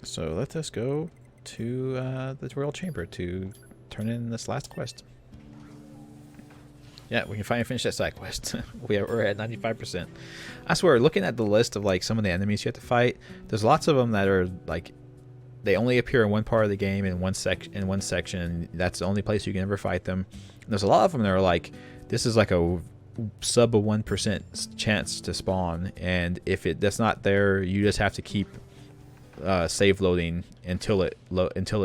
So let us go to the Royal Chamber to turn in this last quest. Yeah, we can finally finish that side quest. We're at 95%. I swear, looking at the list of like some of the enemies you have to fight, there's lots of them that are like they only appear in one part of the game in one section. And that's the only place you can ever fight them. And there's a lot of them that are like this is like a sub of 1% chance to spawn, and if that's not there, you just have to keep save loading until it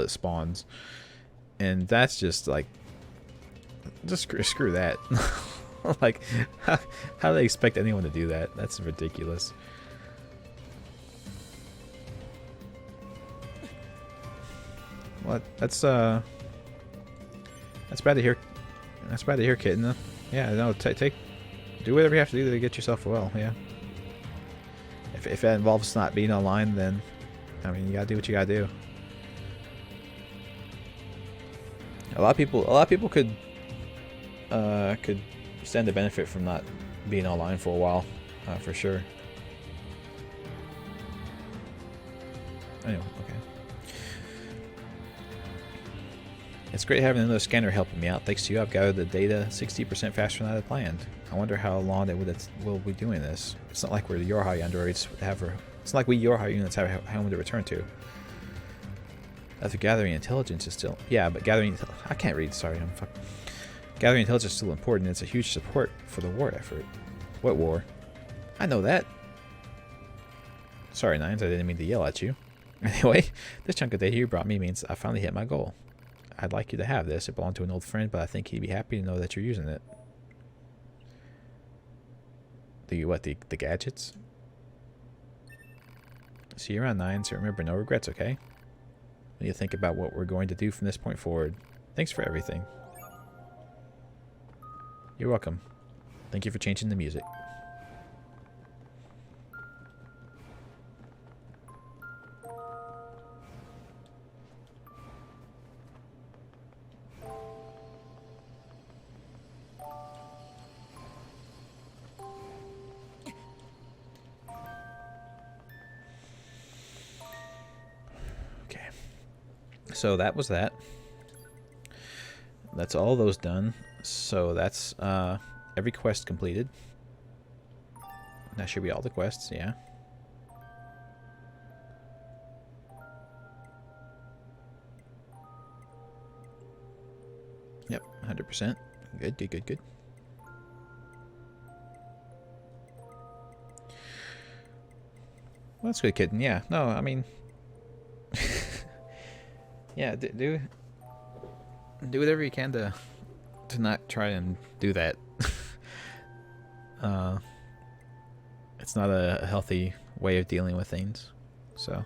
spawns, and that's just like just screw that. Like how do they expect anyone to do that? That's ridiculous. What? That's bad to hear. That's bad to hear, kitten. Yeah, no, do whatever you have to do to get yourself well. Yeah. If that involves not being online, then I mean you gotta do what you gotta do. A lot of people could stand to benefit from not being online for a while, for sure. Anyway, okay. It's great having another scanner helping me out. Thanks to you, I've gathered the data 60% faster than I had planned. I wonder how long we'll be doing this. It's not like we're the Yorhai androids it's not like we Yorhai units have a home to return to. After gathering intelligence is still... Yeah, but I can't read, sorry. Gathering intelligence is still important. It's a huge support for the war effort. What war? I know that. Sorry, Nines, I didn't mean to yell at you. Anyway, this chunk of data you brought me means I finally hit my goal. I'd like you to have this. It belonged to an old friend, but I think he'd be happy to know that you're using it. The gadgets? See you around, Nine, so remember, no regrets, okay? When you think about what we're going to do from this point forward. Thanks for everything. You're welcome. Thank you for changing the music. So that was that. That's all those done. So that's every quest completed. That should be all the quests, yeah. Yep, 100%. Good, good, good, good. Well, that's good, kitten. Yeah, no, I mean... Yeah, do whatever you can to not try and do that. It's not a healthy way of dealing with things. So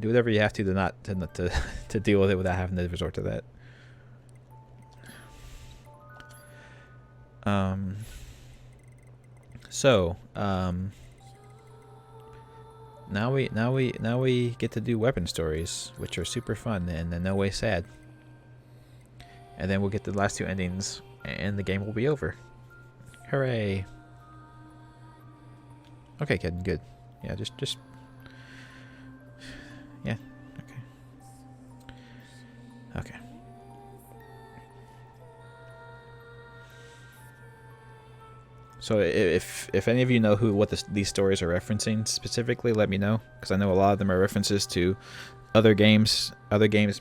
do whatever you have to not to deal with it without having to resort to that. Now we get to do weapon stories, which are super fun and in no way sad. And then we'll get the last two endings, and the game will be over. Hooray! Okay, kid, good. Yeah, just. Yeah. Okay. Okay. So if any of you know what these stories are referencing specifically, let me know, because I know a lot of them are references to other games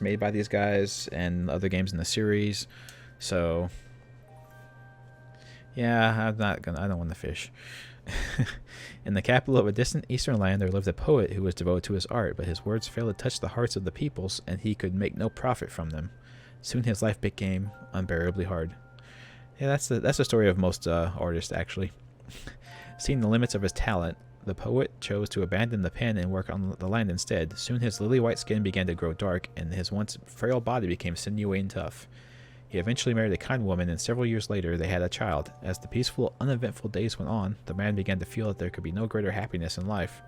made by these guys and other games in the series. So yeah, I don't want to fish. In the capital of a distant eastern land, there lived a poet who was devoted to his art, but his words failed to touch the hearts of the peoples, and he could make no profit from them. Soon his life became unbearably hard. Yeah, that's the story of most artists, actually. Seeing the limits of his talent, the poet chose to abandon the pen and work on the land instead. Soon his lily-white skin began to grow dark, and his once frail body became sinewy and tough. He eventually married a kind woman, and several years later they had a child. As the peaceful, uneventful days went on, the man began to feel that there could be no greater happiness in life.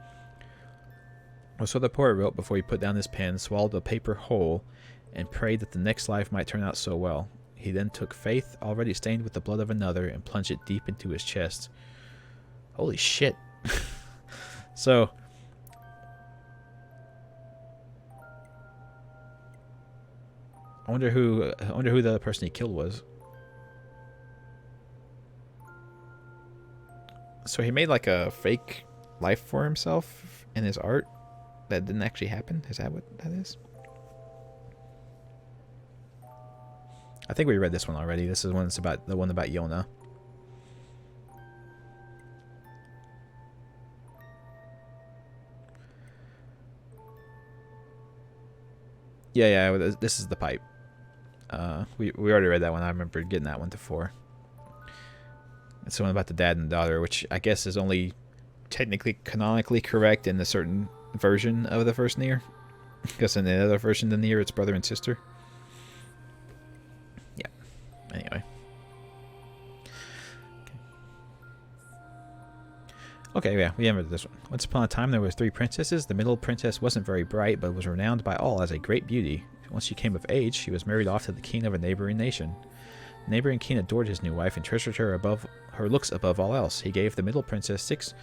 So the poet wrote before he put down his pen, swallowed the paper whole, and prayed that the next life might turn out so well. He then took faith, already stained with the blood of another, and plunged it deep into his chest. Holy shit. So, I wonder who the other person he killed was. So he made like a fake life for himself in his art that didn't actually happen. Is that what that is? I think we read this one already. This is one that's about the one about Yona. Yeah, this is the pipe. We already read that one. I remember getting that one before. It's the one about the dad and daughter, which I guess is only technically canonically correct in a certain version of the first NieR. Because in the other version of the NieR, it's brother and sister. Yeah. Anyway. Okay, yeah, we ended this one. Once upon a time, there was 3 princesses. The middle princess wasn't very bright, but was renowned by all as a great beauty. Once she came of age, she was married off to the king of a neighboring nation. The neighboring king adored his new wife and treasured her looks above all else. He gave the middle princess 6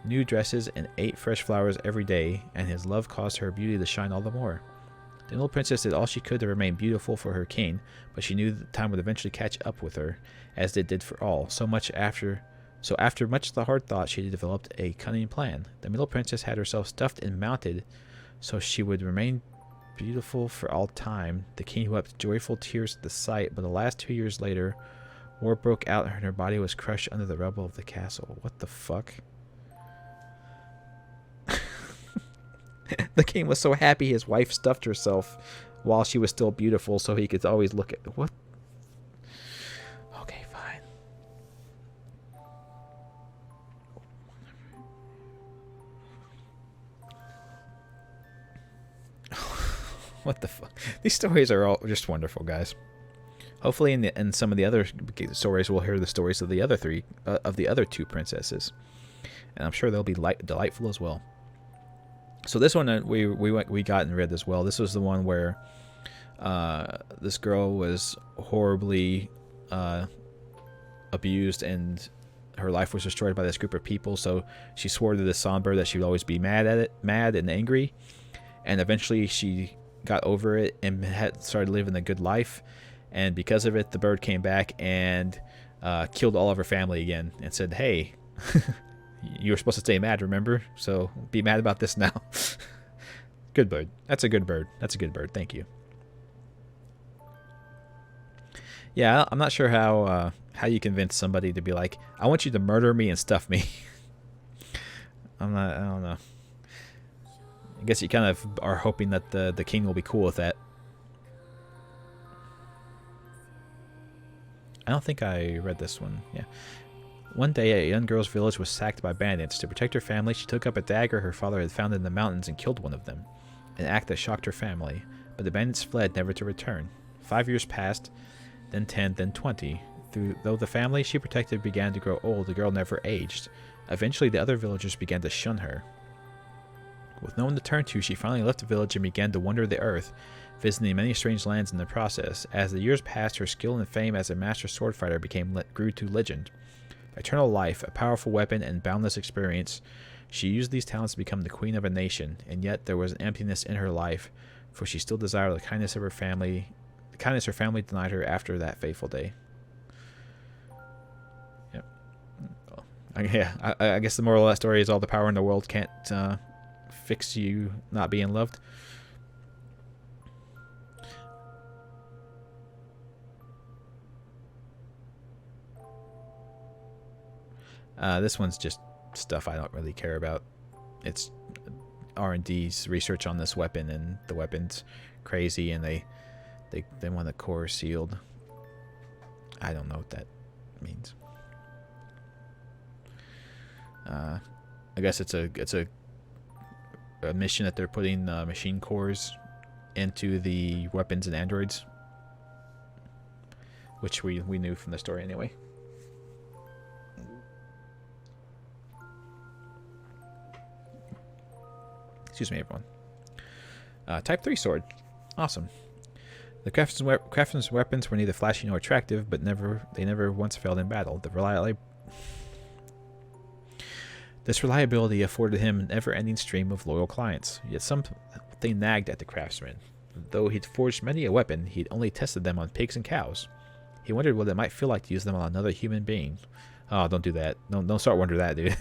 new dresses and 8 fresh flowers every day, and his love caused her beauty to shine all the more. The middle princess did all she could to remain beautiful for her king, but she knew that time would eventually catch up with her, as it did for all. So after much hard thought, she developed a cunning plan. The middle princess had herself stuffed and mounted so she would remain beautiful for all time. The king wept joyful tears at the sight, but alas, 2 years later, war broke out and her body was crushed under the rubble of the castle. What the fuck? The king was so happy his wife stuffed herself while she was still beautiful so he could always look at... What? Okay, fine. What the fuck? These stories are all just wonderful, guys. Hopefully, in some of the other stories, we'll hear the stories of the other 2 princesses, and I'm sure they'll be delightful as well. So this one we got and read as well. This was the one where this girl was horribly abused and her life was destroyed by this group of people. So she swore to this songbird that she would always be mad and angry, and eventually she got over it and started living a good life. And because of it, the bird came back and killed all of her family again and said, "Hey, you were supposed to stay mad, remember? So be mad about this now." Good bird. That's a good bird. That's a good bird. Thank you. Yeah, I'm not sure how you convince somebody to be like, "I want you to murder me and stuff me." I don't know. I guess you kind of are hoping that the king will be cool with that. I don't think I read this one. Yeah. One day, a young girl's village was sacked by bandits. To protect her family, she took up a dagger her father had found in the mountains and killed one of them, an act that shocked her family. But the bandits fled, never to return. 5 years passed, then 10, then 20. Though the family she protected began to grow old, the girl never aged. Eventually, the other villagers began to shun her. With no one to turn to, she finally left the village and began to wander the earth, visiting many strange lands in the process. As the years passed, her skill and fame as a master sword fighter grew to legend. Eternal life, a powerful weapon, and boundless experience. She used these talents to become the queen of a nation, and yet there was an emptiness in her life, for she still desired the kindness of her family, the kindness her family denied her after that fateful day. Yep. I guess the moral of that story is all the power in the world can't fix you not being loved. This one's just stuff I don't really care about. It's R&D's research on this weapon, and the weapon's crazy, and they want the core sealed. I don't know what that means. I guess it's a mission that they're putting machine cores into the weapons and androids, which we knew from the story anyway. Excuse me, everyone. Type 3 sword. Awesome. The craftsman's weapons were neither flashy nor attractive, but they never once failed in battle. This reliability afforded him an ever-ending stream of loyal clients. Yet something nagged at the craftsman. though he'd forged many a weapon, he'd only tested them on pigs and cows. He wondered what it might feel like to use them on another human being. Oh, don't do that. Don't start wondering that, dude.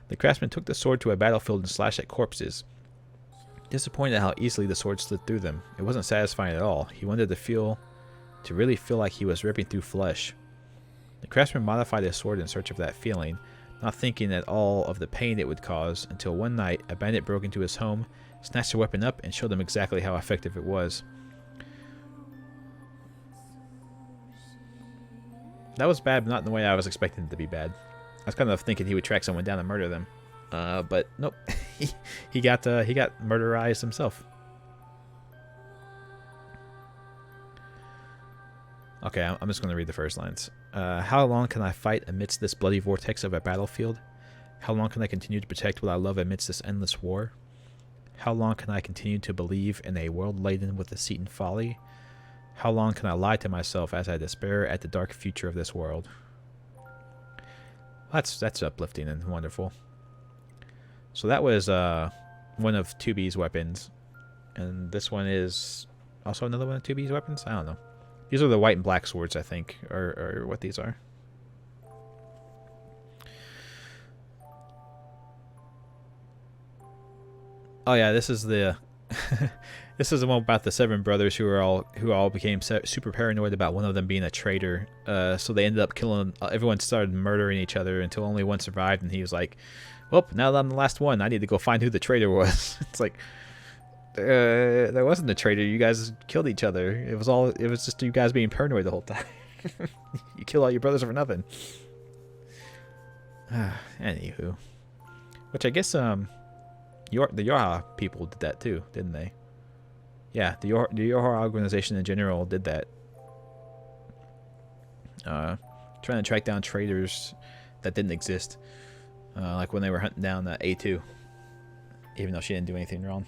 The craftsman took the sword to a battlefield and slashed at corpses. Disappointed at how easily the sword slid through them. It wasn't satisfying at all. He wanted to really feel like he was ripping through flesh. The craftsman modified his sword in search of that feeling, not thinking at all of the pain it would cause, until one night a bandit broke into his home, snatched the weapon up, and showed him exactly how effective it was. That was bad, but not in the way I was expecting it to be bad. I was kind of thinking he would track someone down and murder them. But nope. he got murderized himself. Okay, I'm just going to read the first lines. How long can I fight amidst this bloody vortex of a battlefield? How long can I continue to protect what I love amidst this endless war? How long can I continue to believe in a world laden with deceit and folly? How long can I lie to myself as I despair at the dark future of this world? That's uplifting and wonderful. So that was one of 2B's weapons. And this one is also another one of 2B's weapons? I don't know. These are the white and black swords, I think, or what these are. Oh yeah, this is the this is the one about the 7 brothers who all became super paranoid about one of them being a traitor. So they ended up killing. Everyone started murdering each other until only one survived, and he was like, "Well, now that I'm the last one, I need to go find who the traitor was." It's like, there wasn't a traitor. You guys killed each other. It was just you guys being paranoid the whole time. You kill all your brothers for nothing. Anywho, which I guess the Yorha people did that too, didn't they? Yeah, the Yorha organization in general did that. Trying to track down traitors that didn't exist, like when they were hunting down A2, even though she didn't do anything wrong.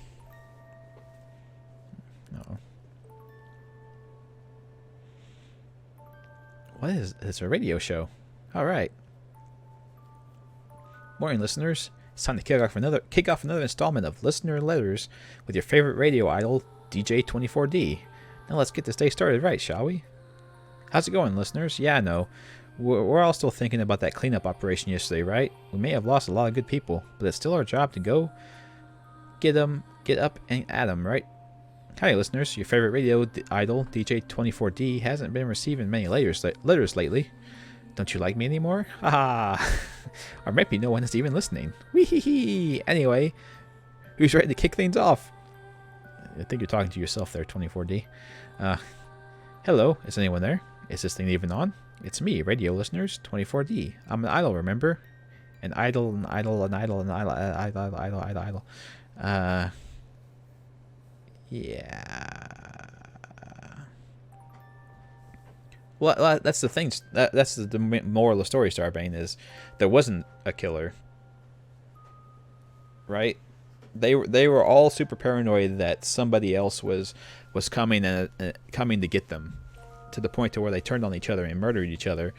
No. What is this? A radio show? All right. Morning, listeners. It's time to kick off another installment of Listener Letters with your favorite radio idol, DJ24D. Now let's get this day started right, shall we? How's it going, listeners? Yeah, I know. We're all still thinking about that cleanup operation yesterday, right? We may have lost a lot of good people, but it's still our job to go get up and at them, right? Hi, listeners. Your favorite radio idol, DJ24D, hasn't been receiving many letters lately. Don't you like me anymore? Haha. Or maybe no one is even listening. Wee-hee-hee. Anyway, who's ready to kick things off? I think you're talking to yourself there, 24D. Hello, is anyone there? Is this thing even on? It's me, radio listeners, 24D. I'm an idol, remember? An idol, an idol, an idol, an idol, idol. Yeah. Well, that's the thing. That's the moral of the story, Starbane, is there wasn't a killer, right? They were all super paranoid that somebody else was coming to get them, to the point to where they turned on each other and murdered each other.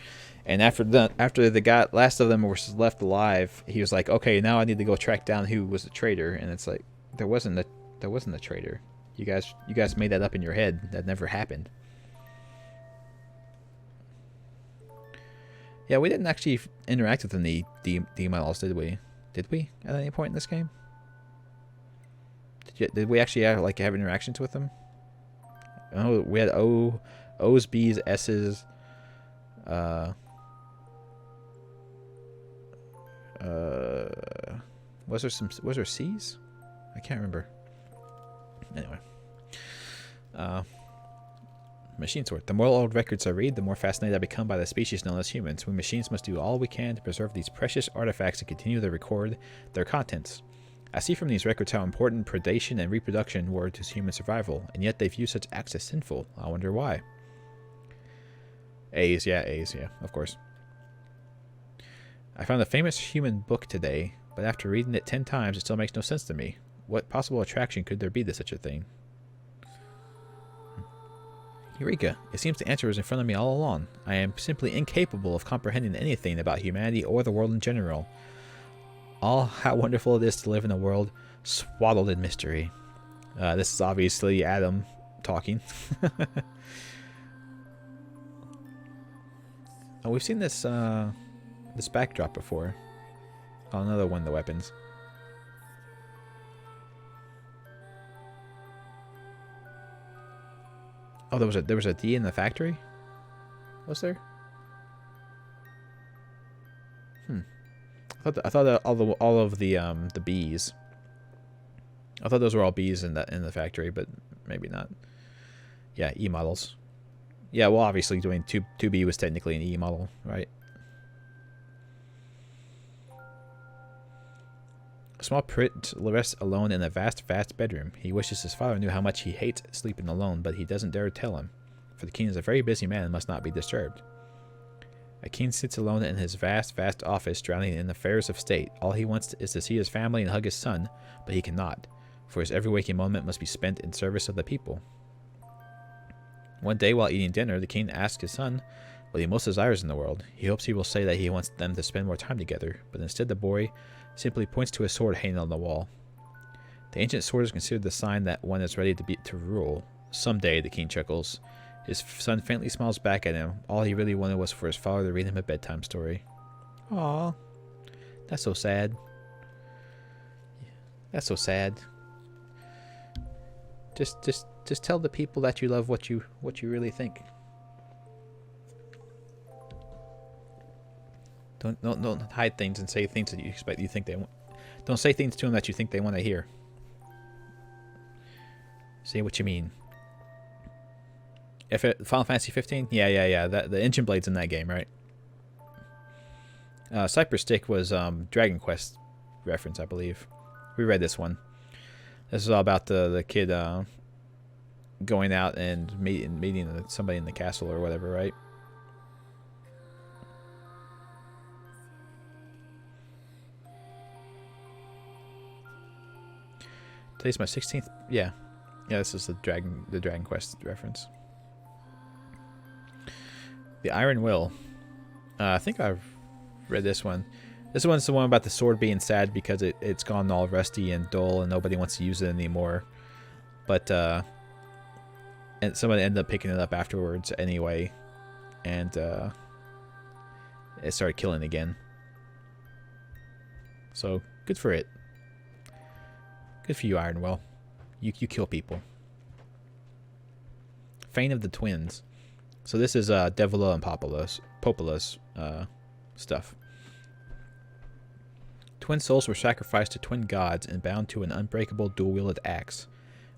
And after the last of them were left alive, he was like, okay, now I need to go track down who was the traitor. And it's like, there wasn't a traitor. You guys made that up in your head. That never happened. Yeah, we didn't actually interact with any D-models, did we? Did we at any point in this game? Did we actually have interactions with them? Oh, we had O's, B's, S's. Was there C's? I can't remember. Anyway. Machine sword. The more old records I read, the more fascinated I become by the species known as humans. We machines must do all we can to preserve these precious artifacts and continue to record their contents. I see from these records how important predation and reproduction were to human survival, and yet they view such acts as sinful. I wonder why. A's, yeah, of course. I found a famous human book today, but after reading it 10 times, it still makes no sense to me. What possible attraction could there be to such a thing? Eureka! It seems the answer was in front of me all along. I am simply incapable of comprehending anything about humanity or the world in general. How wonderful it is to live in a world swaddled in mystery. This is obviously Adam talking. Oh, we've seen this this backdrop before. Oh, another one of the weapons. Oh, there was a D in the factory? Was there? I thought that all of the bees. I thought those were all bees in the factory, but maybe not. Yeah, E models. Yeah, well, obviously doing 2B was technically an E model, right? A small prince rests alone in a vast bedroom. He wishes his father knew how much he hates sleeping alone, but he doesn't dare tell him, for the king is a very busy man and must not be disturbed. A king sits alone in his vast office, drowning in affairs of state. All he wants is to see his family and hug his son, but he cannot, for his every waking moment must be spent in service of the people. One day, while eating dinner, the king asks his son what he most desires in the world. He hopes he will say that he wants them to spend more time together, but instead the boy simply points to a sword hanging on the wall. The ancient sword is considered the sign that one is ready to rule. Someday, the king chuckles. His son faintly smiles back at him. All he really wanted was for his father to read him a bedtime story. Aww. That's so sad. That's so sad. Just tell the people that you love what you really think. Don't hide things and say things that you think they want. Don't say things to them that you think they want to hear. Say what you mean. Final Fantasy 15? Yeah. The engine blade's in that game, right? Cypress Stick was Dragon Quest reference, I believe. We read this one. This is all about the kid going out and meeting somebody in the castle or whatever, right? Today's my 16th. Yeah, this is the Dragon Quest reference. The Iron Will. I think I've read this one. This one's the one about the sword being sad because it's gone all rusty and dull and nobody wants to use it anymore. But and somebody ended up picking it up afterwards anyway, and it started killing again. So good for it. Good for you, Iron Will. You kill people. Fane of the Twins. So this is Devila and Popola's stuff. Twin souls were sacrificed to twin gods and bound to an unbreakable dual-wielded axe.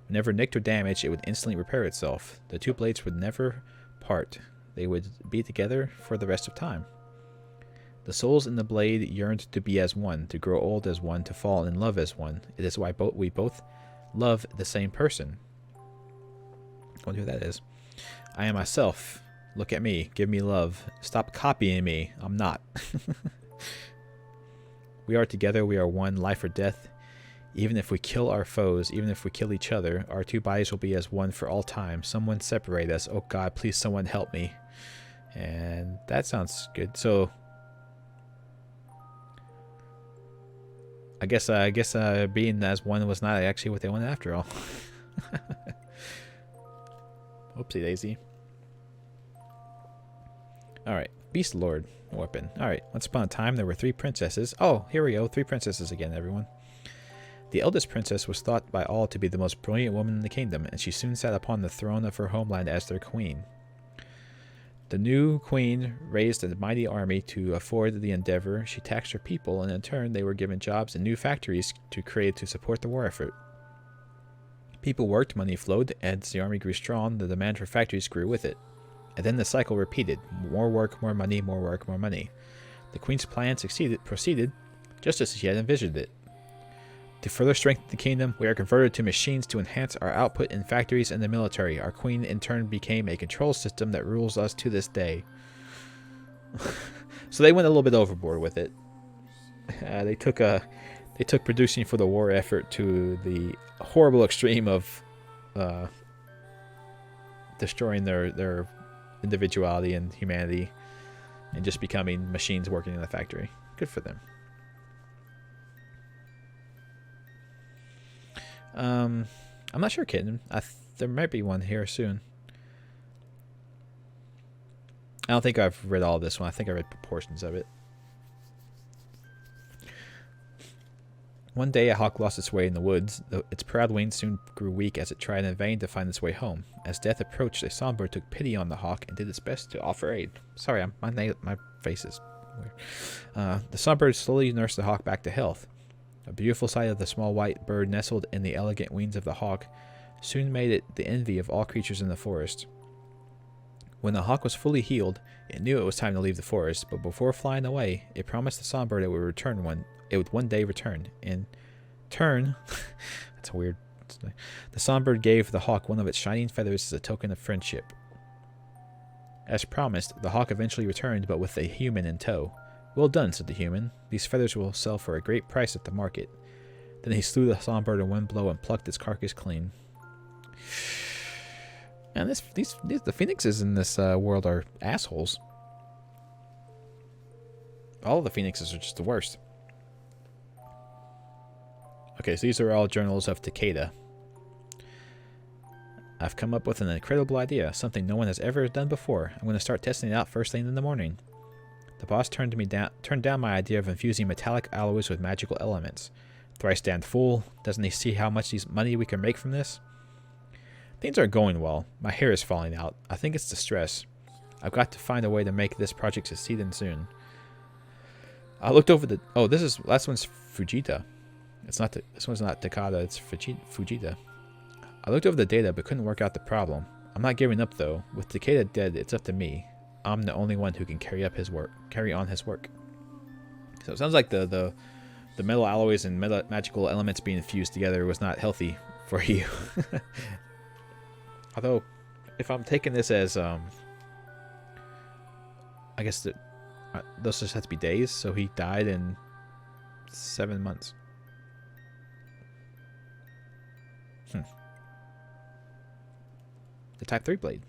Whenever nicked or damaged, it would instantly repair itself. The two blades would never part. They would be together for the rest of time. The souls in the blade yearned to be as one, to grow old as one, to fall in love as one. It is why we both love the same person. I wonder who that is. I am myself. Look at me. Give me love. Stop copying me. I'm not. We are together. We are one. Life or death. Even if we kill our foes, even if we kill each other, our two bodies will be as one for all time. Someone separate us. Oh God, please someone help me. And that sounds good. So I guess being as one was not actually what they wanted after all. Oopsie daisy. Alright, Beast Lord weapon. Alright, once upon a time there were 3 princesses. Oh, here we go, 3 princesses again, everyone. The eldest princess was thought by all to be the most brilliant woman in the kingdom, and she soon sat upon the throne of her homeland as their queen. The new queen raised a mighty army to afford the endeavor. She taxed her people, and in turn they were given jobs and new factories to support the war effort. People worked, money flowed, and as the army grew strong, the demand for factories grew with it. And then the cycle repeated. More work, more money, more work, more money. The queen's plan proceeded just as she had envisioned it. To further strengthen the kingdom, we are converted to machines to enhance our output in factories and the military. Our queen, in turn, became a control system that rules us to this day. So they went a little bit overboard with it. They took producing for the war effort to the horrible extreme of destroying their individuality and humanity and just becoming machines working in the factory. Good for them. I'm not sure, kitten. There might be one here soon. I don't think I've read all of this one. I think I read portions of it. One day, a hawk lost its way in the woods. Its proud wings soon grew weak as it tried in vain to find its way home. As death approached, a songbird took pity on the hawk and did its best to offer aid. Sorry, my face is weird. The songbird slowly nursed the hawk back to health. A beautiful sight of the small white bird nestled in the elegant wings of the hawk soon made it the envy of all creatures in the forest. When the hawk was fully healed, it knew it was time to leave the forest, but before flying away, it promised the songbird it would one day return. In turn, that's weird. The songbird gave the hawk one of its shining feathers as a token of friendship. As promised, the hawk eventually returned, but with a human in tow. Well done, said the human. These feathers will sell for a great price at the market. Then he slew the songbird in one blow and plucked its carcass clean. And the phoenixes in this world are assholes. All of the phoenixes are just the worst. Okay, so these are all journals of Takeda. I've come up with an incredible idea, something no one has ever done before. I'm going to start testing it out first thing in the morning. The boss turned down my idea of infusing metallic alloys with magical elements. Thrice damned fool. Doesn't he see how much money we can make from this? Things aren't going well. My hair is falling out. I think it's the stress. I've got to find a way to make this project succeed and soon. I looked over the... Oh, last one's Fujita. This one's not Takada, it's Fujita. I looked over the data but couldn't work out the problem. I'm not giving up though. With Takeda dead, it's up to me. I'm the only one who can carry on his work. So it sounds like the metal alloys and magical elements being fused together was not healthy for you. Although, if I'm taking this as I guess that those just have to be days, so he died in 7 months. The Type 3 blade.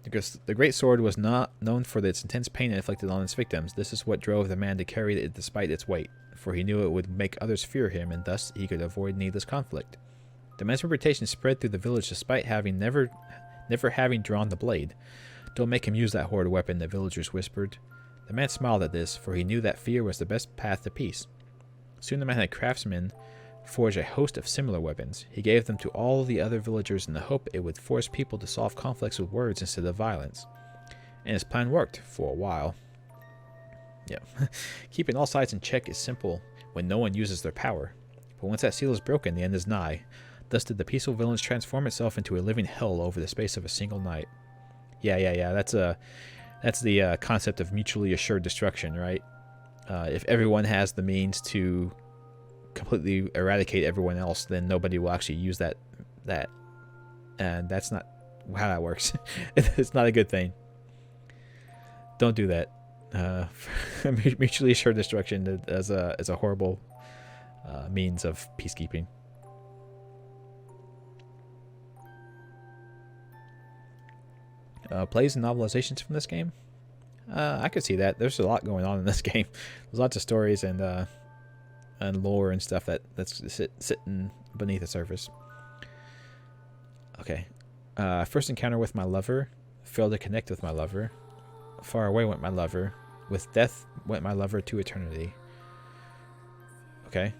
Because the great sword was not known for its intense pain it inflicted on its victims. This is what drove the man to carry it despite its weight, for he knew it would make others fear him, and thus he could avoid needless conflict. The man's reputation spread through the village despite having never having drawn the blade. Don't make him use that horrid weapon, the villagers whispered. The man smiled at this, for he knew that fear was the best path to peace. Soon the man had craftsmen forge a host of similar weapons. He gave them to all the other villagers in the hope it would force people to solve conflicts with words instead of violence. And his plan worked, for a while. Yeah. Keeping all sides in check is simple when no one uses their power. But once that seal is broken, the end is nigh. Thus did the peaceful village transform itself into a living hell over the space of a single night. Yeah. That's the concept of mutually assured destruction, right? If everyone has the means to completely eradicate everyone else, then nobody will actually use that, and that's not how that works. It's not a good thing. Don't do that. Mutually assured destruction as a horrible means of peacekeeping. Plays and novelizations from this game. I could see that. There's a lot going on in this game. There's lots of stories and lore and stuff that's sitting beneath the surface. Okay. First encounter with my lover. Failed to connect with my lover. Far away went my lover. With death went my lover to eternity. Okay.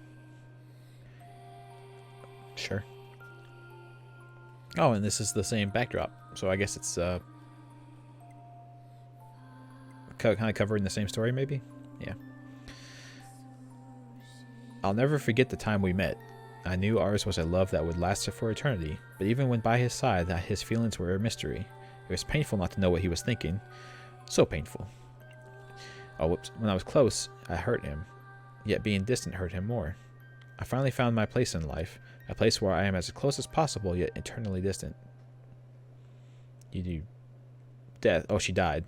Sure. Oh, and this is the same backdrop. So I guess it's kind of covering the same story, maybe? Yeah. I'll never forget the time we met. I knew ours was a love that would last for eternity, but even when by his side, his feelings were a mystery. It was painful not to know what he was thinking. So painful. Oh, whoops. When I was close, I hurt him. Yet being distant hurt him more. I finally found my place in life. A place where I am as close as possible, yet eternally distant. You do... Death. Oh, she died.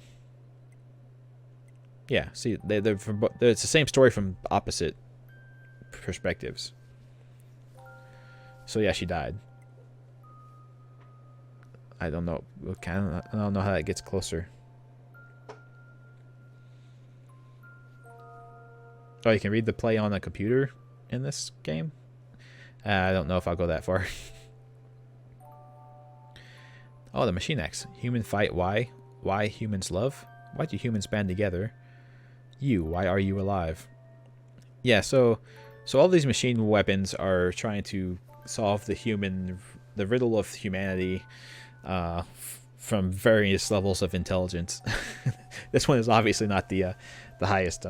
Yeah, see, it's the same story from opposite perspectives. So yeah, she died. I don't know. I don't know how that gets closer. Oh, you can read the play on a computer in this game? I don't know if I'll go that far. Oh, the machine X. Human fight, why? Why humans love? Why do humans band together? You, why are you alive? Yeah, so all these machine weapons are trying to solve the riddle of humanity from various levels of intelligence. This one is obviously not the highest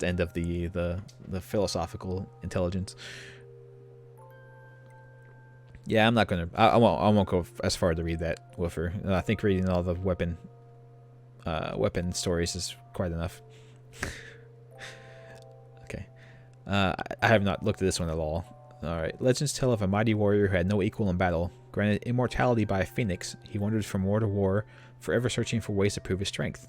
end of the philosophical intelligence. Yeah, I'm not gonna. I won't go as far to read that, Woofer. I think reading all the weapon stories is quite enough. Okay. I have not looked at this one at all. Alright. Legends tell of a mighty warrior who had no equal in battle. Granted immortality by a phoenix, he wandered from war to war, forever searching for ways to prove his strength.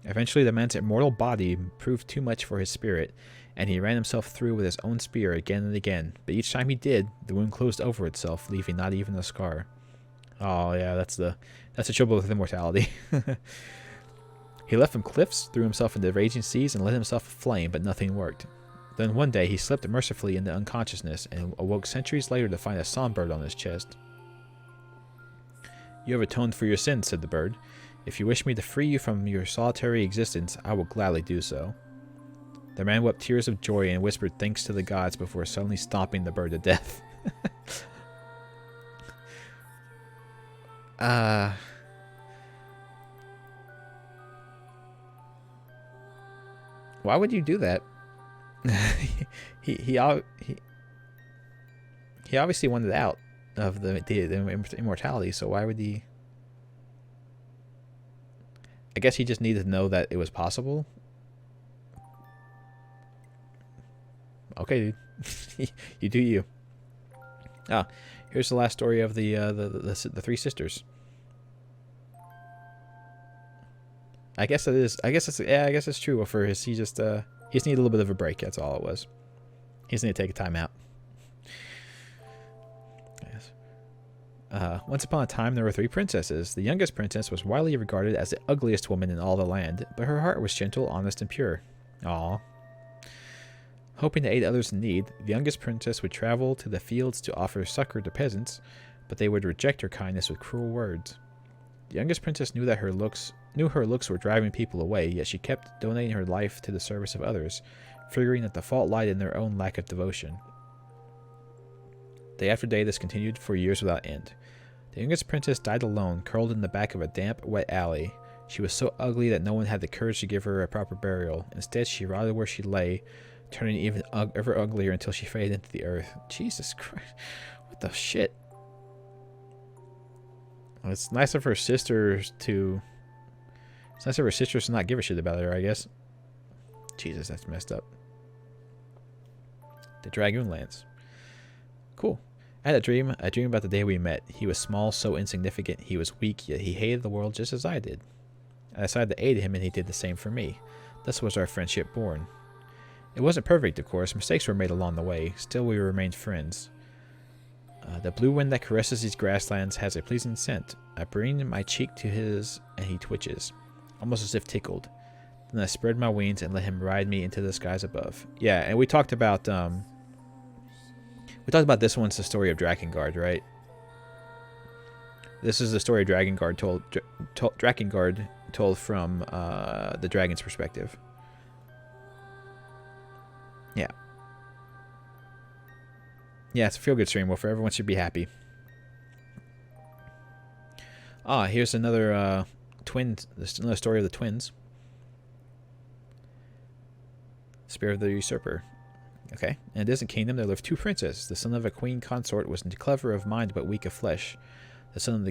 Eventually, the man's immortal body proved too much for his spirit, and he ran himself through with his own spear again and again. But each time he did, the wound closed over itself, leaving not even a scar. Oh yeah, that's the trouble with immortality. He left from cliffs, threw himself into raging seas, and lit himself aflame, but nothing worked. Then one day he slipped mercifully into unconsciousness and awoke centuries later to find a songbird on his chest. You have atoned for your sins, said the bird. If you wish me to free you from your solitary existence, I will gladly do so. The man wept tears of joy and whispered thanks to the gods before suddenly stomping the bird to death. Why would you do that? he obviously wanted out of the immortality, so why would he? I guess he just needed to know that it was possible. Okay, dude. You do you. Ah, here's the last story of the three sisters. I guess it is. I guess it's true. For his, he just needed a little bit of a break. That's all it was. He just needed to take a time out. Yes. Once upon a time, there were three princesses. The youngest princess was widely regarded as the ugliest woman in all the land, but her heart was gentle, honest, and pure. Aww. Hoping to aid others in need, the youngest princess would travel to the fields to offer succor to peasants, but they would reject her kindness with cruel words. The youngest princess knew her looks were driving people away, yet she kept donating her life to the service of others, figuring that the fault lied in their own lack of devotion. Day after day, this continued for years without end. The youngest princess died alone, curled in the back of a damp, wet alley. She was so ugly that no one had the courage to give her a proper burial. Instead, she rotted where she lay, turning even ever uglier until she faded into the earth. Jesus Christ. What the shit? Well, it's nice of her sisters to... It's nice of her sisters to not give a shit about her, I guess. Jesus, that's messed up. The Dragoon Lands. Cool. I had a dream about the day we met. He was small, so insignificant. He was weak, yet he hated the world just as I did. I decided to aid him, and he did the same for me. Thus was our friendship born. It wasn't perfect, of course. Mistakes were made along the way. Still, we remained friends. The blue wind that caresses these grasslands has a pleasing scent. I bring my cheek to his, and he twitches, almost as if tickled. Then I spread my wings and let him ride me into the skies above. Yeah, and we talked about this one's the story of Drakengard, right? This is the story of Drakengard told from the dragon's perspective. Yeah. Yeah, it's a feel-good stream, Wolfer. Everyone should be happy. Ah, here's another another story of the twins. Spear of the Usurper. Okay. In a distant kingdom there lived two princes. The son of a queen consort was clever of mind but weak of flesh. The son of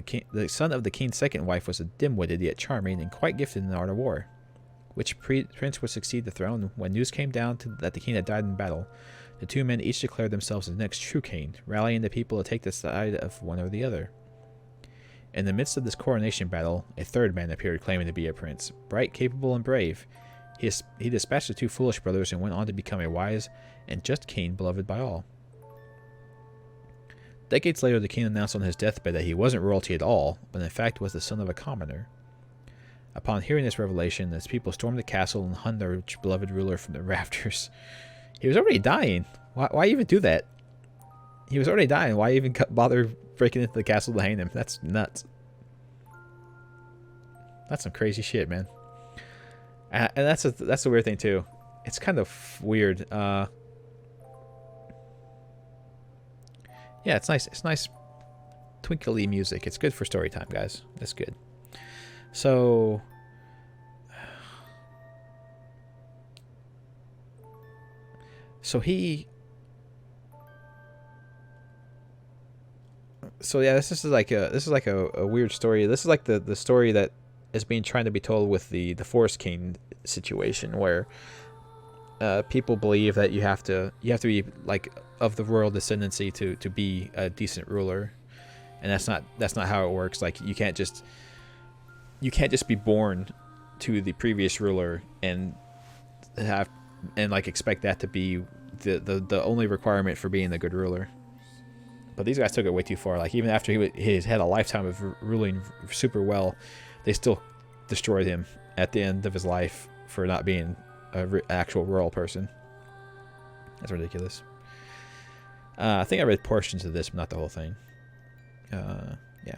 the king's second wife was a dim-witted yet charming and quite gifted in the art of war. Which prince would succeed the throne? When news came down that the king had died in battle, the two men each declared themselves the next true king, rallying the people to take the side of one or the other. In the midst of this coronation battle, a third man appeared claiming to be a prince, bright, capable, and brave. He dispatched the two foolish brothers and went on to become a wise and just king beloved by all. Decades later, the king announced on his deathbed that he wasn't royalty at all, but in fact was the son of a commoner. Upon hearing this revelation, his people stormed the castle and hung their beloved ruler from the rafters. He was already dying. Why even do that? He was already dying. Why even bother breaking into the castle to hang him? That's nuts. That's some crazy shit, man. And that's a weird thing too. It's kind of weird. Yeah, it's nice. It's nice, twinkly music. It's good for story time, guys. It's good. So, he. So yeah, this is like a weird story. This is like the story that is being trying to be told with the Forest King situation, where people believe that you have to be like of the royal descendancy to be a decent ruler, and that's not how it works. Like you can't just be born to the previous ruler and like expect that to be the only requirement for being a good ruler. But these guys took it way too far. Like even after he had a lifetime of ruling super well, they still destroyed him at the end of his life for not being an actual royal person. That's ridiculous. I think I read portions of this, but not the whole thing. Yeah.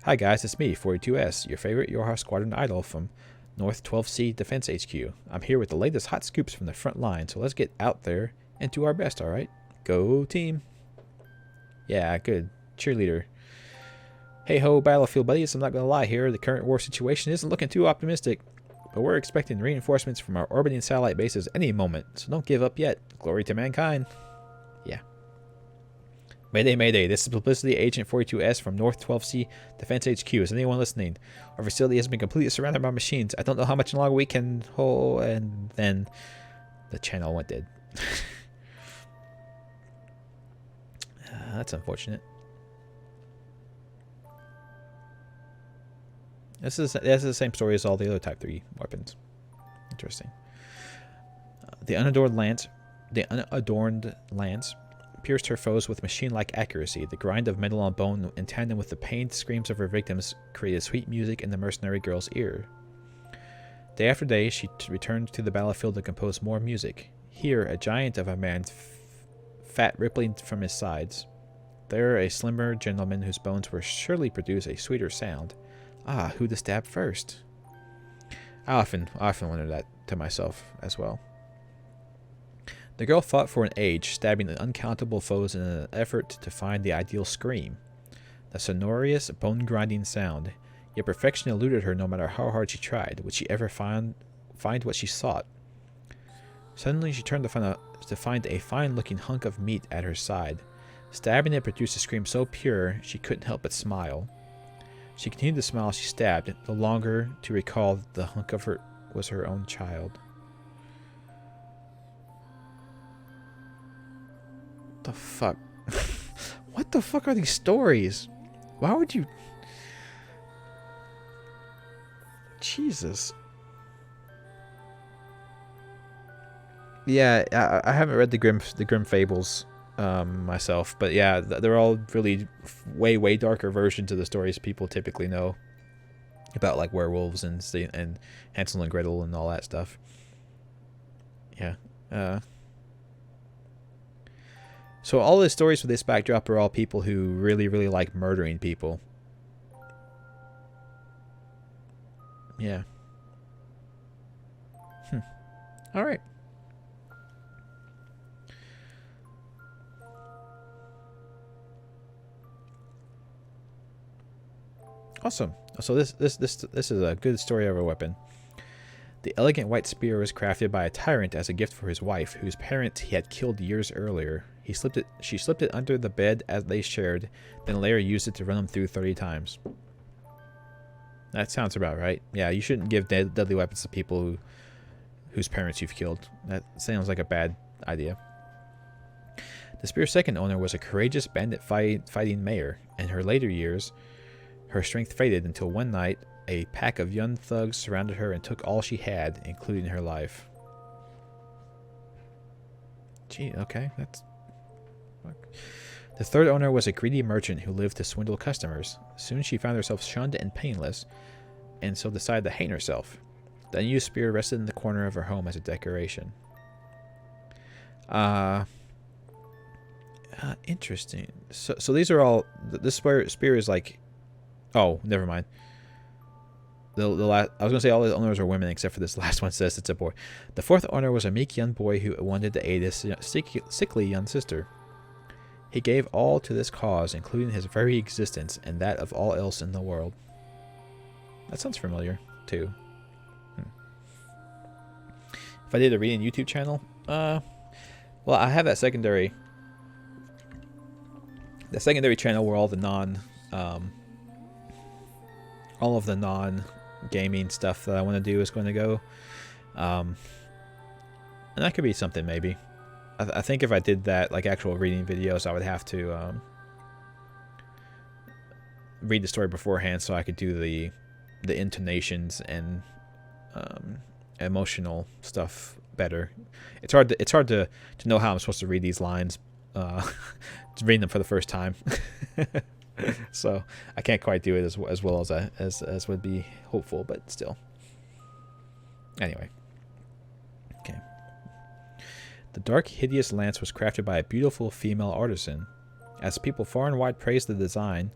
Hi guys, it's me, 42S, your favorite Yorha Squadron idol from North 12C Defense HQ. I'm here with the latest hot scoops from the front line, so let's get out there and do our best, alright? Go team! Yeah, good. Cheerleader. Hey ho, battlefield buddies, I'm not gonna lie here, the current war situation isn't looking too optimistic, but we're expecting reinforcements from our orbiting satellite bases any moment, so don't give up yet. Glory to mankind. Yeah. Mayday, mayday, this is Publicity Agent 42S from North 12C Defense HQ. Is anyone listening? Our facility has been completely surrounded by machines. I don't know how much longer we can hold, and then the channel went dead. That's unfortunate. This is the same story as all the other Type 3 weapons. Interesting. The unadorned lance pierced her foes with machine-like accuracy. The grind of metal on bone, in tandem with the pained screams of her victims, created sweet music in the mercenary girl's ear. Day after day, she returned to the battlefield to compose more music. Here, a giant of a man, fat rippling from his sides. There, a slimmer gentleman whose bones will surely produce a sweeter sound. Ah, who to stab first? I often wonder that to myself as well. The girl fought for an age, stabbing uncountable foes in an effort to find the ideal scream. The sonorous, bone-grinding sound. Yet perfection eluded her no matter how hard she tried. Would she ever find what she sought? Suddenly she turned to find a fine-looking hunk of meat at her side. Stabbing it produced a scream so pure she couldn't help but smile. She continued to smile as she stabbed, the longer to recall the hunk of her was her own child. The fuck? What the fuck are these stories? Why would you... Jesus. Yeah, I haven't read the Grim Fables myself, but yeah, they're all really way darker versions of the stories people typically know about, like werewolves and Hansel and Gretel and all that stuff. Yeah. So all the stories with this backdrop are all people who really like murdering people. Yeah. All right. Awesome. So this is a good story of a weapon. The elegant white spear was crafted by a tyrant as a gift for his wife, whose parents he had killed years earlier. She slipped it under the bed as they shared, then later used it to run him through 30 times. That sounds about right. Yeah, you shouldn't give deadly weapons to people whose parents you've killed. That sounds like a bad idea. The spear's second owner was a courageous bandit fighting mayor. In her later years, her strength faded until one night, a pack of young thugs surrounded her and took all she had, including her life. Gee, okay, that's... Fuck. The third owner was a greedy merchant who lived to swindle customers. Soon she found herself shunned and painless, and so decided to hang herself. The unused spear rested in the corner of her home as a decoration. Interesting. So these are all. This spear is like. Oh, never mind. The last, I was gonna say all the owners are women except for this last one says it's a boy. The fourth owner was a meek young boy who wanted to aid his sickly young sister. He gave all to this cause, including his very existence and that of all else in the world. That sounds familiar too. If I did a reading YouTube channel, well, I have that secondary channel where all the all of the non-gaming stuff that I want to do is going to go. And that could be something maybe. I think if I did that, like actual reading videos, I would have to read the story beforehand so I could do the intonations and emotional stuff better. It's hard to know how I'm supposed to read these lines, reading them for the first time. So I can't quite do it as well as would be hopeful, but still. Anyway. Okay. The dark, hideous lance was crafted by a beautiful female artisan. As people far and wide praised the design,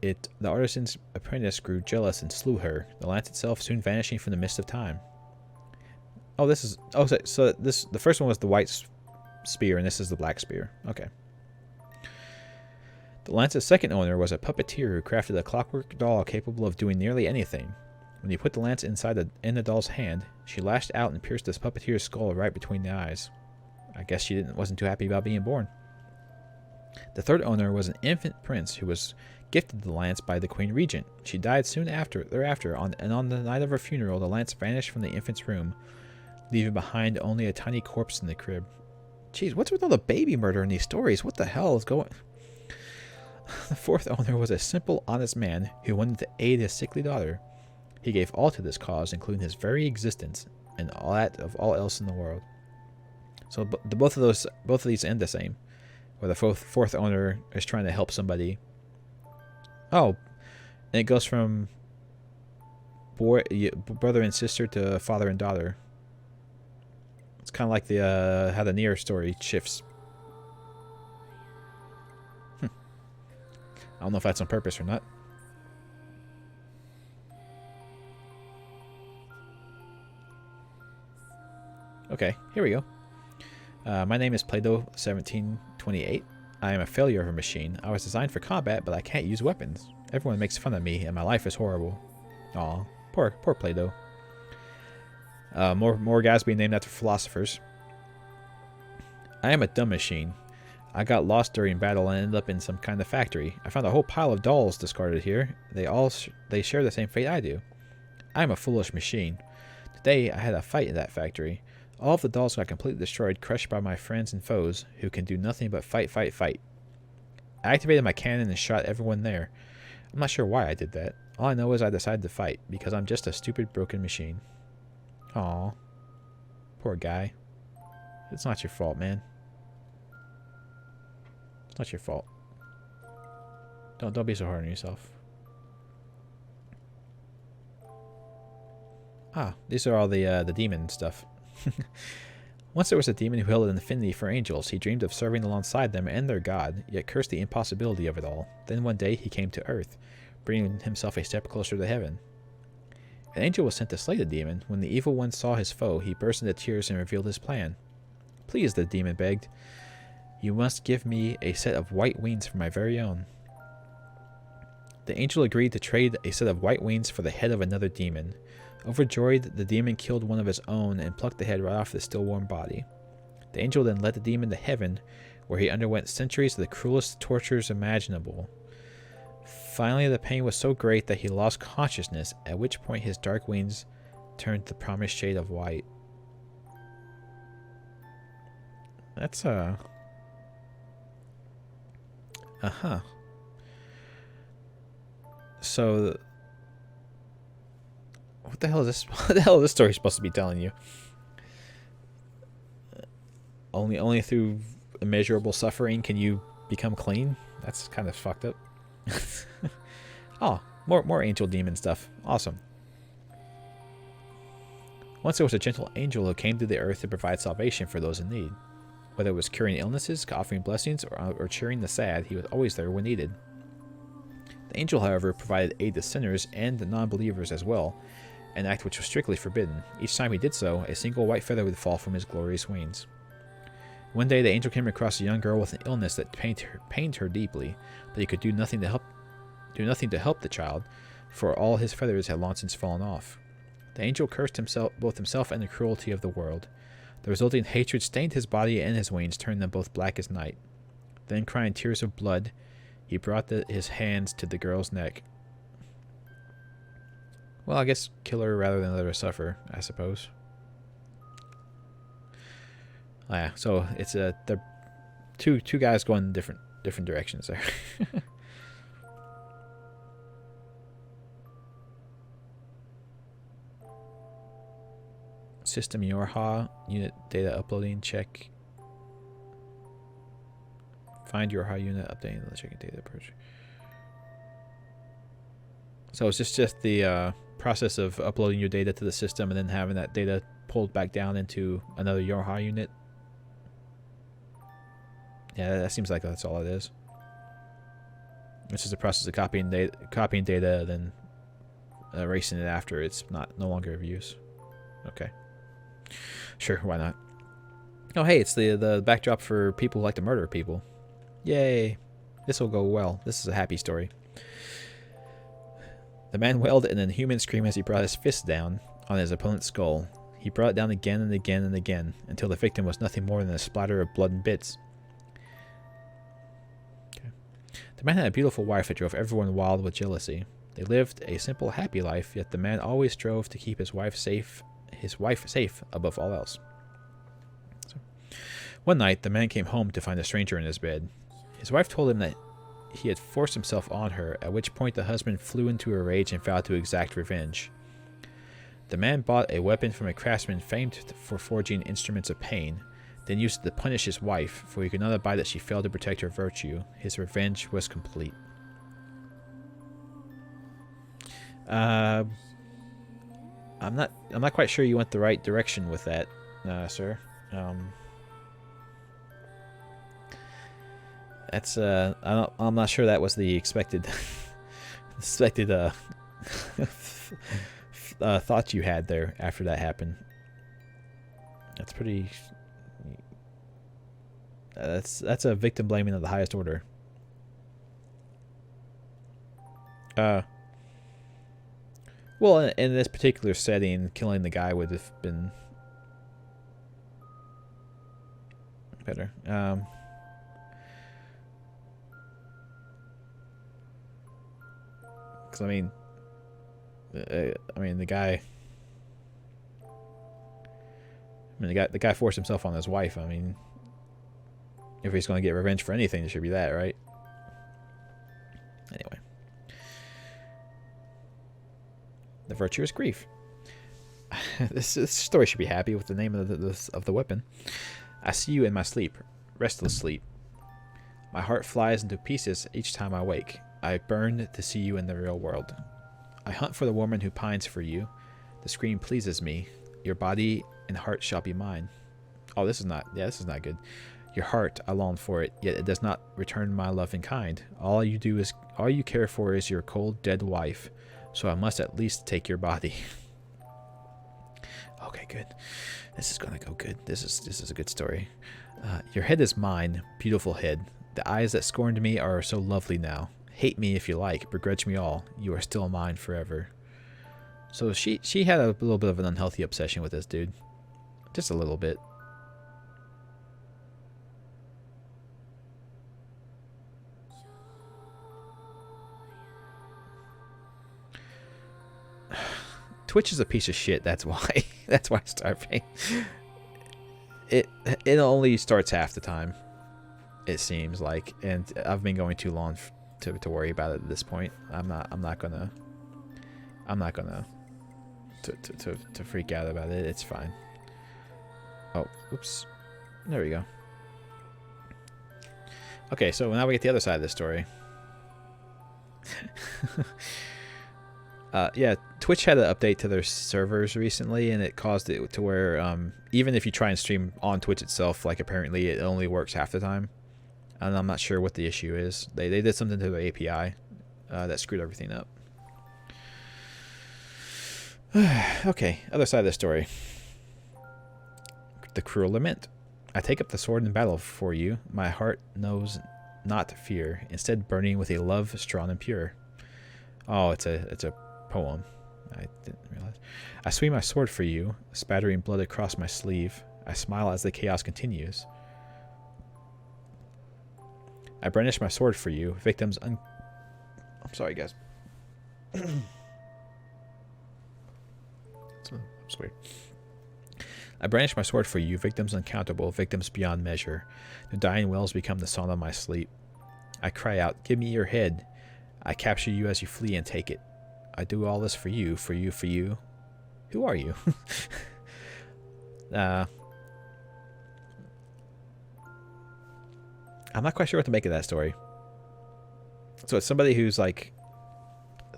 the artisan's apprentice grew jealous and slew her, the lance itself soon vanishing from the mist of time. Oh, this is... Oh, so the first one was the white spear, and this is the black spear. Okay. The lance's second owner was a puppeteer who crafted a clockwork doll capable of doing nearly anything. When he put the lance in the doll's hand, she lashed out and pierced this puppeteer's skull right between the eyes. I guess she wasn't too happy about being born. The third owner was an infant prince who was gifted the lance by the Queen Regent. She died soon thereafter, and on the night of her funeral, the lance vanished from the infant's room, leaving behind only a tiny corpse in the crib. Jeez, what's with all the baby murder in these stories? What the hell is going... The fourth owner was a simple, honest man who wanted to aid his sickly daughter. He gave all to this cause, including his very existence and all that of all else in the world. So both of these end the same, where the fourth owner is trying to help somebody. Oh, and it goes from brother and sister to father and daughter. It's kind of like the how the NieR story shifts. I don't know if that's on purpose or not. Okay, here we go. My name is Play-Doh1728. I am a failure of a machine. I was designed for combat, but I can't use weapons. Everyone makes fun of me, and my life is horrible. Aw, poor Play-Doh. More guys being named after philosophers. I am a dumb machine. I got lost during battle and ended up in some kind of factory. I found a whole pile of dolls discarded here. They share the same fate I do. I am a foolish machine. Today, I had a fight in that factory. All of the dolls got completely destroyed, crushed by my friends and foes, who can do nothing but fight, fight, fight. I activated my cannon and shot everyone there. I'm not sure why I did that. All I know is I decided to fight, because I'm just a stupid, broken machine. Aw. Poor guy. It's not your fault, man. It's not your fault. Don't be so hard on yourself. Ah, these are all the demon stuff. Once there was a demon who held an affinity for angels. He dreamed of serving alongside them and their god, yet cursed the impossibility of it all. Then one day he came to earth, bringing himself a step closer to heaven. An angel was sent to slay the demon. When the evil one saw his foe, he burst into tears and revealed his plan. Please, the demon begged, you must give me a set of white wings for my very own. The angel agreed to trade a set of white wings for the head of another demon. Overjoyed, the demon killed one of his own and plucked the head right off the still warm body. The angel then led the demon to heaven, where he underwent centuries of the cruelest tortures imaginable. Finally, the pain was so great that he lost consciousness, at which point his dark wings turned the promised shade of white. That's Uh-huh. So... What the hell is this? What the hell is this story supposed to be telling you? Only through immeasurable suffering can you become clean? That's kind of fucked up. Oh, more angel demon stuff. Awesome. Once there was a gentle angel who came to the earth to provide salvation for those in need. Whether it was curing illnesses, offering blessings, or cheering the sad, he was always there when needed. The angel, however, provided aid to sinners and the non-believers as well, an act which was strictly forbidden. Each time he did so, a single white feather would fall from his glorious wings. One day, the angel came across a young girl with an illness that pained her deeply, but he could do nothing to help the child, for all his feathers had long since fallen off. The angel cursed both himself and the cruelty of the world. The resulting hatred stained his body and his wings, turning them both black as night. Then, crying tears of blood, he brought his hands to the girl's neck. Well, I guess kill her rather than let her suffer, I suppose. Oh, yeah, so it's the two guys going different directions there. System YORHA unit data uploading check. Find YORHA unit updating the checking data approach. So it's just the process of uploading your data to the system and then having that data pulled back down into another YORHA unit. Yeah, that seems like that's all it is. It's just a process of copying data, then erasing it after it's no longer of use. Okay. Sure, why not? Oh, hey, it's the backdrop for people who like to murder people. Yay. This will go well. This is a happy story. The man wailed an inhuman scream as he brought his fist down on his opponent's skull. He brought it down again and again and again, until the victim was nothing more than a splatter of blood and bits. Okay. The man had a beautiful wife that drove everyone wild with jealousy. They lived a simple, happy life, yet the man always strove to keep his wife safe above all else. So, one night, the man came home to find a stranger in his bed. His wife told him that he had forced himself on her, at which point the husband flew into a rage and vowed to exact revenge. The man bought a weapon from a craftsman famed for forging instruments of pain, then used it to punish his wife, for he could not abide that she failed to protect her virtue. His revenge was complete. I'm not quite sure you went the right direction with that, sir. That's I'm not sure that was the expected thought you had there after that happened. That's pretty. That's a victim blaming of the highest order. Well, in this particular setting, killing the guy would have been better. Because I mean, the guy. The guy forced himself on his wife. I mean, if he's going to get revenge for anything, it should be that, right? Anyway. The virtue is grief. This story should be happy with the name of the weapon. I see you in my sleep, restless sleep. My heart flies into pieces each time I wake. I burn to see you in the real world. I hunt for the woman who pines for you. The scream pleases me. Your body and heart shall be mine. Oh, this is not good. Your heart, I long for it, yet it does not return my love in kind. All you care for is your cold, dead wife. So I must at least take your body. Okay, good. This is gonna go good. This is a good story. Your head is mine, beautiful head. The eyes that scorned me are so lovely now. Hate me if you like, begrudge me all. You are still mine forever. So she had a little bit of an unhealthy obsession with this dude. Just a little bit. Twitch is a piece of shit. That's why. That's why I started paying. It only starts half the time. It seems like, and I've been going too long to worry about it at this point. I'm not gonna to freak out about it. It's fine. Oh, oops. There we go. Okay, so now we get the other side of the story. Yeah, Twitch had an update to their servers recently, and it caused it to where even if you try and stream on Twitch itself, like apparently it only works half the time. And I'm not sure what the issue is. They did something to their API that screwed everything up. Okay, other side of the story. The cruel lament. I take up the sword in battle for you. My heart knows not fear, instead burning with a love strong and pure. Oh, it's a poem. I didn't realize. I swing my sword for you, spattering blood across my sleeve. I smile as the chaos continues. I brandish my sword for you, victims I'm sorry, guys. That's weird. I brandish my sword for you, victims uncountable, victims beyond measure. The dying wells become the song of my sleep. I cry out, give me your head. I capture you as you flee and take it. I do all this for you, for you, for you. Who are you? I'm not quite sure what to make of that story. So it's somebody who's like...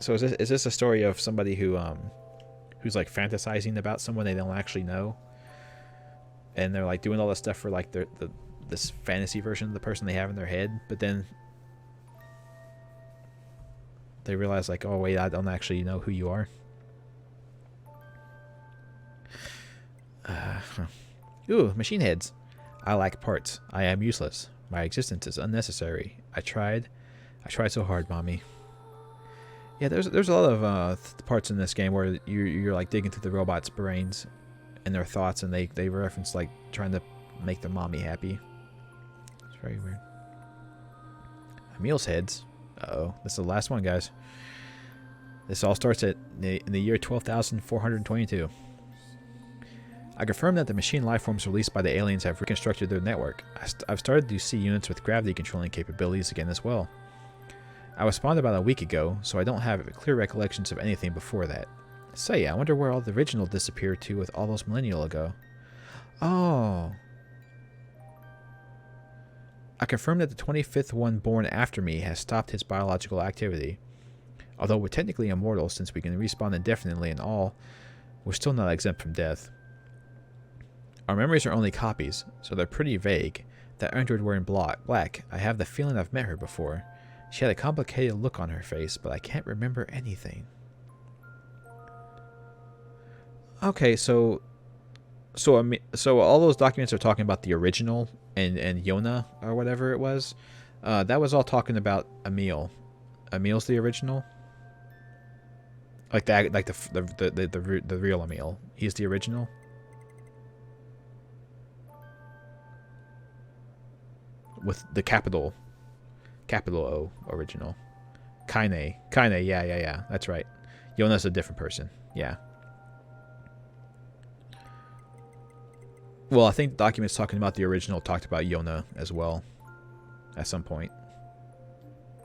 So is this a story of somebody who's like fantasizing about someone they don't actually know? And they're like doing all this stuff for like this fantasy version of the person they have in their head, but then they realize like, oh wait, I don't actually know who you are. Ooh, machine heads. I lack parts. I am useless. My existence is unnecessary. I tried so hard, mommy. Yeah, there's a lot of parts in this game where you're like digging through the robot's brains and their thoughts, and they reference like trying to make their mommy happy. It's very weird. Emil's heads. Uh-oh, this is the last one, guys. This all starts in the year 12,422. I confirm that the machine lifeforms released by the aliens have reconstructed their network. I've started to see units with gravity controlling capabilities again as well. I was spawned about a week ago, so I don't have clear recollections of anything before that. Say, I wonder where all the original disappeared to with almost millennial ago. Oh. I confirm that the 25th one born after me has stopped his biological activity. Although we're technically immortal since we can respawn indefinitely and all, we're still not exempt from death. Our memories are only copies, so they're pretty vague. That android wearing black, I have the feeling I've met her before. She had a complicated look on her face, but I can't remember anything. Okay, so all those documents are talking about the original and Yona or whatever it was. That was all talking about Emil. Emil's the original. Like that, like the real Emil. He's the original. With the capital O original. Kaine, yeah. That's right. Yona's a different person. Yeah. Well, I think the documents talking about the original talked about Yona as well at some point.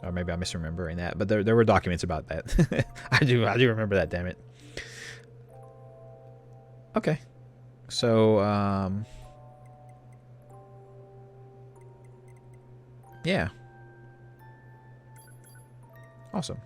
Or maybe I'm misremembering that, but there were documents about that. I do remember that, damn it. Okay. So yeah. Awesome.